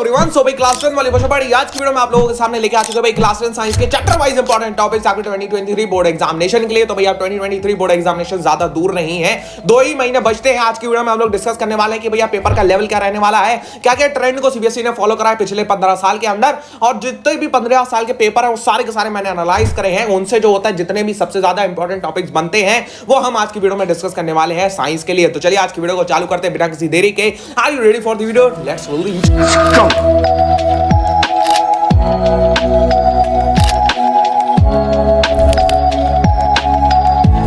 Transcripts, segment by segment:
Everyone, सो भाई class 10 वाली बच्चों बड़ी आज की वीडियो में आप लोगों के सामने लेके आ चुके हैं भाई क्लास 10 साइंस के चैप्टर वाइज इंपॉर्टेंट टॉपिक्स आपके 2023 बोर्ड एग्जामिनेशन के लिए। तो भाई आप 2023 बोर्ड एग्जामिनेशन ज्यादा दूर नहीं है, 2 ही महीने बचते हैं। आज की वीडियो में हम लोग डिस्कस करने वाले हैं कि भैया पेपर का लेवल क्या रहने वाला है, क्या क्या ट्रेंड को सीबीएसई ने फॉलो करा है पिछले 15 साल के अंदर, और जितने भी 15 साल के पेपर है वो सारे के सारे मैंने एनालाइज करे हैं। उनसे जो होता है जितने भी सबसे ज्यादा इंपॉर्टेंट टॉपिक्स बनते हैं वो हम आज की वीडियो में डिस्कस करने वाले हैं साइंस के लिए। तो चलिए आज की वीडियो को चालू करते हैं बिना किसी देरी के। Are you ready for the video? Let's roll.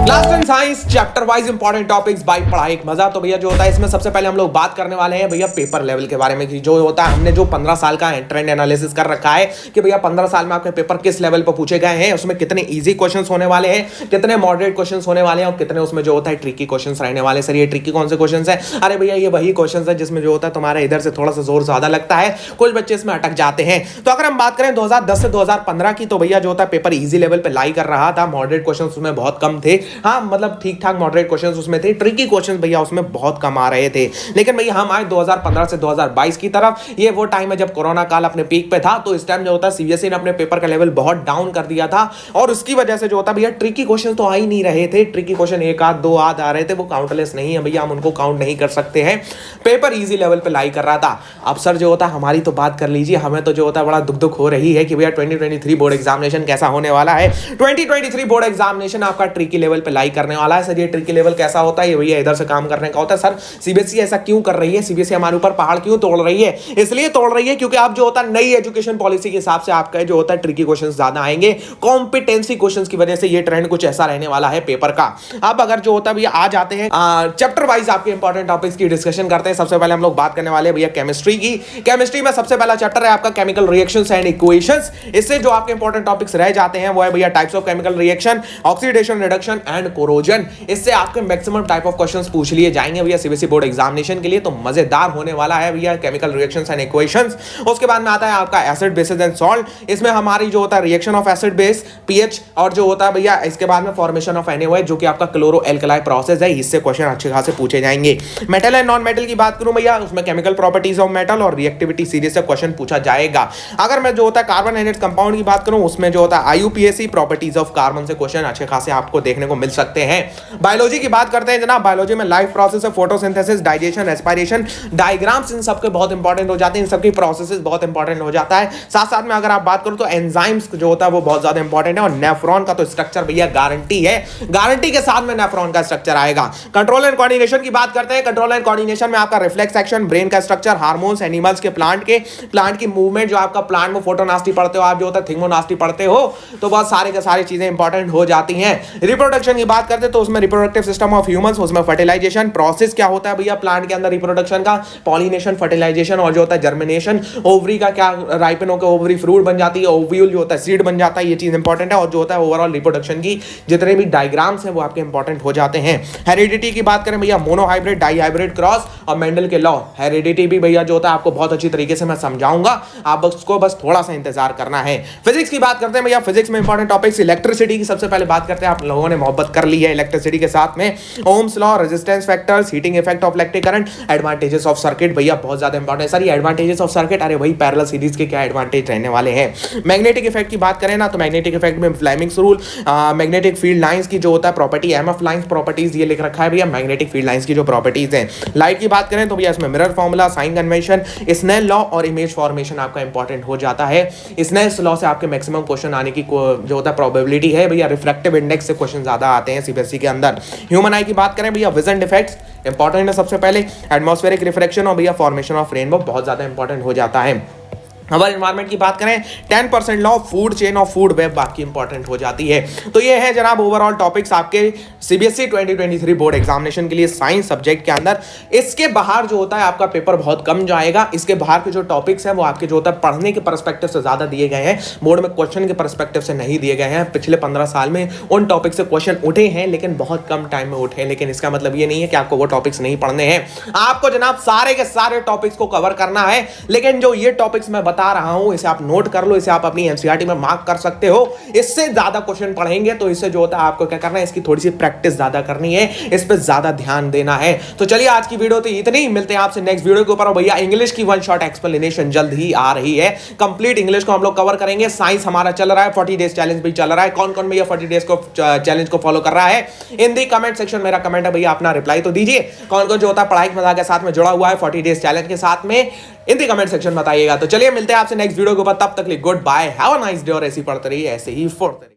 Class 10 science chapter wise important topics by पढ़ाई एक मजा। तो भैया जो होता है इसमें सबसे पहले हम लोग बात करने वाले हैं भैया पेपर लेवल के बारे में कि जो होता है हमने जो 15 साल का ट्रेंड एनालिसिस कर रखा है कि भैया 15 साल में आपके पेपर किस लेवल पर पूछे गए हैं, उसमें कितने इजी क्वेश्चंस होने वाले हैं, कितने मॉडरेट क्वेश्चंस होने वाले हैं और कितने उसमें जो होता है ट्रिकी क्वेश्चंस रहने वाले। सर ये ट्रिकी कौन से क्वेश्चंस है? अरे भैया ये वही क्वेश्चंस है जिसमें जो होता है तुम्हारा इधर से थोड़ा सा जोर ज्यादा लगता है, कुछ बच्चे इसमें अटक जाते हैं। तो अगर हम बात करें 2010 से 2015 की, तो भैया जो होता है पेपर इजी लेवल पे लाई कर रहा था, मॉडरेट क्वेश्चंस उसमें बहुत कम थे। हाँ मतलब ठीक ठाक मॉडरेट क्वेश्चंस उसमें थे, ट्रिकी क्वेश्चंस भैया उसमें बहुत कम आ रहे थे। लेकिन भैया हम आए 2015 से 2022 की तरफ, ये वो टाइम है जब कोरोना काल अपने पीक पे था। तो इस टाइम जो होता है सीबीएसई ने अपने पेपर का लेवल बहुत डाउन कर दिया था और उसकी वजह से जो होता भैया ट्रिकी क्वेश्चन तो आ ही नहीं रहे थे। ट्रिकी क्वेश्चन एक आध दो आध आ रहे थे, वो काउंटलेस नहीं है भैया, हम उनको काउंट नहीं कर सकते हैं। पेपर इजी लेवल पे लाई कर रहा था। अब सर जो होता है हमारी तो बात कर लीजिए, हमें तो जो होता है बड़ा दुख हो रही है कि भैया 2023 बोर्ड एग्जामिनेशन कैसा होने वाला है। 2023 बोर्ड एग्जामिनेशन आपका ट्रिकी लेवल पे लाई करने वाला है। सर ये ट्रिकी लेवल कैसा होता है? ये भैया इधर से काम करने का होता है। सर सीबीएसई ऐसा क्यों कर रही है? सीबीएसई हमारे ऊपर पहाड़ क्यों तोड़ रही है? इसलिए तोड़ रही है क्योंकि आप जो होता है नई एजुकेशन पॉलिसी के हिसाब से आपका जो होता है ट्रिकी क्वेश्चंस ज्यादा आएंगे। कॉम्पिटेंसी क्वेश्चंस की वजह से ये ट्रेंड कुछ ऐसा रहने वाला है पेपर का। अब अगर जो होता है भैया आ जाते हैं चैप्टर वाइज आपके इंपॉर्टेंट टॉपिक्स की डिस्कशन करते हैं। सबसे पहले हम लोग बात करने वाले हैं भैया केमिस्ट्री की। केमिस्ट्री में सबसे पहला चैप्टर है आपका केमिकल रिएक्शंस एंड इक्वेशंस। इससे जो आपके इंपॉर्टेंट टॉपिक्स रह जाते हैं वो है भैया types of chemical reaction, oxidation, reduction and corrosion. इससे आपके मैक्सिमम टाइप ऑफ क्वेश्चंस पूछ लिए जाएंगे भैया सीबीएसई बोर्ड एग्जामिनेशन के लिए। तो मजेदार होने वाला है भैया केमिकल रिएक्शंस एंड इक्वेशंस। उसके बाद में आता है आपका एसिड बेसिस एंड सॉल्ट। इसमें हमारी जो होता है reaction of acid base, pH, और जो होता है भैया इसके बाद में फॉर्मेशन ऑफ NaOH जो कि आपका क्लोरो एल्कलाई प्रोसेस है। इससे क्वेश्चन अच्छे खासे पूछे जाएंगे। मेटल एंड नॉन मेटल की बात करूं भैया, उसमें केमिकल प्रॉपर्टीज ऑफ मेटल और रिएक्टिविटी सीरीज से क्वेश्चन पूछा जाएगा। अगर मैं जो होता है कार्बन एंड इट्स कंपाउंड की बात करूं, उसमें जो होता है IUPAC प्रॉपर्टीज ऑफ कार्बन से क्वेश्चन अच्छे खासे आपको देखने को मिल सकते हैं। बायोलॉजी की बात करते हैं जनाब, बायोलॉजी में लाइफ प्रोसेस है, फोटोसिंथेसिस, डाइजेशन, रेस्पिरेशन, डायग्राम्स इन सबके बहुत इंपॉर्टेंट हो जाते हैं, इन सबकी प्रोसेसेस बहुत इंपॉर्टेंट हो जाता है। साथ साथ में अगर आप बात करो तो एंजाइम्स जो होता है वो बहुत ज्यादा इंपॉर्टेंट है। और नेफ्रॉन का तो स्ट्रक्चर भैया गारंटी है, गारंटी के साथ में नेफ्रॉन का स्ट्रक्चर आएगा। कंट्रोल एंड कोऑर्डिनेशन की बात करते हैं। कंट्रोल एंड कोऑर्डिनेशन में आपका रिफ्लेक्स एक्शन, ब्रेन का स्ट्रक्चर, हार्मोन्स, एनिमल्स के, प्लांट की मूवमेंट, जो आपका प्लांट में फोटोनास्टी पढ़ते हो आप, जो होता है थिंगोनास्टी पढ़ते हो, तो बहुत सारे के सारी चीजें इंपॉर्टेंट हो जाती हैं। रिप्रोडक्शन की बात करते हैं तो उसमें रिप्रोडक्टिव सिस्टम ऑफ ह्यूमंस, उसमें फर्टिलाइजेशन प्रोसेस क्या होता है भैया प्लांट के अंदर रिप्रोडक्शन का, पॉलिनेशन, फर्टिलाइजेशन और जो होता है जर्मिनेशन, ओवरी का क्या राइपन होकर ओवरी फ्रूट बन जाती है, ओव्यूल जो होता है सीड बन जाता है, ये चीज इंपॉर्टेंट है। और जो होता है ओवरऑल रिप्रोडक्शन की जितने भी डायग्राम्स हैं वो आपके इंपॉर्टेंट हो जाते हैं। हेरिडिटी की बात करें भैया, मोनोहाइब्रिड, डाईहाइब्रिड, क्रॉस और मेंडल के लॉ। हेरिडिटी भी भैया जो होता है आपको बहुत अच्छी तरीके से मैं समझाऊंगा, आप उसको बस थोड़ा सा इंतजार करना है। फिजिक्स की बात करते हैं भैया, फिजिक्स में इंपॉर्टेंट टॉपिक्स इलेक्ट्रिसिटी की सबसे पहले बात करते हैं। आप लोगों ने मोहब्बत कर ली है इलेक्ट्रिसिटी के साथ में, Ohm's law, resistance factors, heating effect of electric current, advantages of circuit भैया बहुत ज्यादा इंपॉर्टेंट है। सर ये एडवांटेजेस ऑफ सर्किट, अरे वही पैरेलल सीरीज के क्या एडवांटेज रहने वाले हैं। मैग्नेटिक इफेक्ट की बात करें ना तो मैग्नेटिक इफेक्ट में Fleming's rule, magnetic field lines की जो होता है प्रॉपर्टी, एमएफ लाइंस प्रॉपर्टीज ये लिख रखा है भैया मैग्नेटिक फील्ड लाइंस की जो प्रॉपर्टीज हैं। लाइट की बात करें तो भैया इसमें mirror formula, sign convention, Snell law और इमेज फॉर्मेशन आपका इंपॉर्टेंट हो जाता है। स्नेल्स लॉ से आपके मैक्सिमम क्वेश्चन आने की जो होता है प्रोबेबिलिटी है भैया। रिफ्रैक्टिव इंडेक्स से क्वेश्चन ज्यादा आते हैं सीबीएसई के अंदर। ह्यूमन आई की बात करें भैया, विजन डिफेक्ट्स इंपॉर्टेंट है सबसे पहले, एटमॉस्फेरिक रिफ्रैक्शन और भैया फॉर्मेशन ऑफ रेनबो बहुत ज्यादा इंपॉर्टेंट हो जाता है। हमारे एनवायरनमेंट की बात करें 10% लॉ, फूड चेन और फूड वेब बाकी इंपॉर्टेंट हो जाती है। तो ये है जनाब ओवरऑल टॉपिक्स आपके सीबीएसई 2023 बोर्ड एग्जामिनेशन के लिए साइंस सब्जेक्ट के अंदर। इसके बाहर जो होता है आपका पेपर बहुत कम जाएगा। इसके बाहर के जो टॉपिक्स हैं वो आपके जो होता है पढ़ने के पर्सपेक्टिव से ज्यादा दिए गए हैं, बोर्ड में क्वेश्चन के पर्सपेक्टिव से नहीं दिए गए हैं। पिछले 15 साल में उन टॉपिक से क्वेश्चन उठे हैं लेकिन बहुत कम टाइम में उठे हैं, लेकिन इसका मतलब ये नहीं है कि आपको वो टॉपिक्स नहीं पढ़ने हैं। आपको जनाब सारे के सारे टॉपिक्स को कवर करना है, लेकिन जो ये टॉपिक्स मैं बता रहा हूं इसे आप नोट कर लो, इसे आप अपनी एनसीईआरटी में मार्क कर सकते हो। इससे ज्यादा क्वेश्चन पढ़ेंगे तो इससे जो होता है आपको क्या करना है, इसकी थोड़ी सी प्रैक्टिस ज्यादा करनी है, इस पर ज्यादा ध्यान देना है। तो चलिए आज की वीडियो तो इतनी ही, मिलते हैं आपसे नेक्स्ट वीडियो के ऊपर। भैया इंग्लिश की वन शॉट एक्सप्लेनेशन जल्द ही आ रही है, कंप्लीट इंग्लिश को हम लोग कवर करेंगे। साइंस हमारा चल रहा है, 40 डेज चैलेंज भी चल रहा है। कौन कौन भैया 40 डेज को चैलेंज को फॉलो कर रहा है इन दी कमेंट सेक्शन, मेरा कमेंट है भैया, अपना रिप्लाई तो दीजिए। कौन कौन जो होता है पढ़ाई के मजाक के साथ में जुड़ा हुआ है 40 डेज चैलेंज के साथ में, इन दी कमेंट सेक्शन बताइएगा। तो चलिए मिलते हैं आपसे नेक्स्ट वीडियो के ऊपर, तब तक good bye, have a nice day, और ऐसी पढ़ते रहिए, ऐसे ही फोड़ते रहिए।